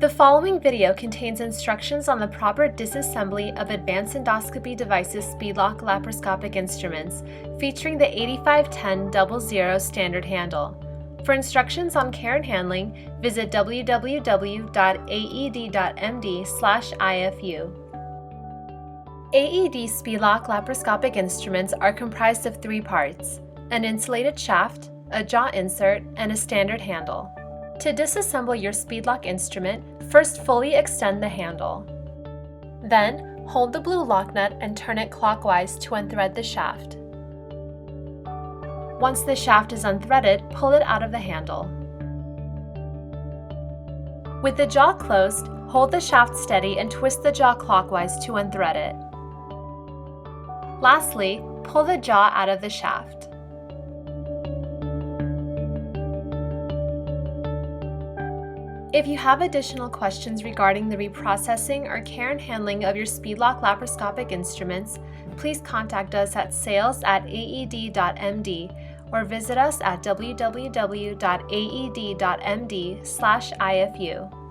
The following video contains instructions on the proper disassembly of Advanced Endoscopy Devices Speedlock laparoscopic instruments, featuring the 8510-00 standard handle. For instructions on care and handling, visit www.aed.md/IFU. AED Speedlock laparoscopic instruments are comprised of three parts: an insulated shaft, a jaw insert, and a standard handle. To disassemble your Speedlock instrument, first fully extend the handle. Then, hold the blue lock nut and turn it clockwise to unthread the shaft. Once the shaft is unthreaded, pull it out of the handle. With the jaw closed, hold the shaft steady and twist the jaw clockwise to unthread it. Lastly, pull the jaw out of the shaft. If you have additional questions regarding the reprocessing or care and handling of your Speedlock laparoscopic instruments, please contact us at sales@aed.md or visit us at www.aed.md/IFU.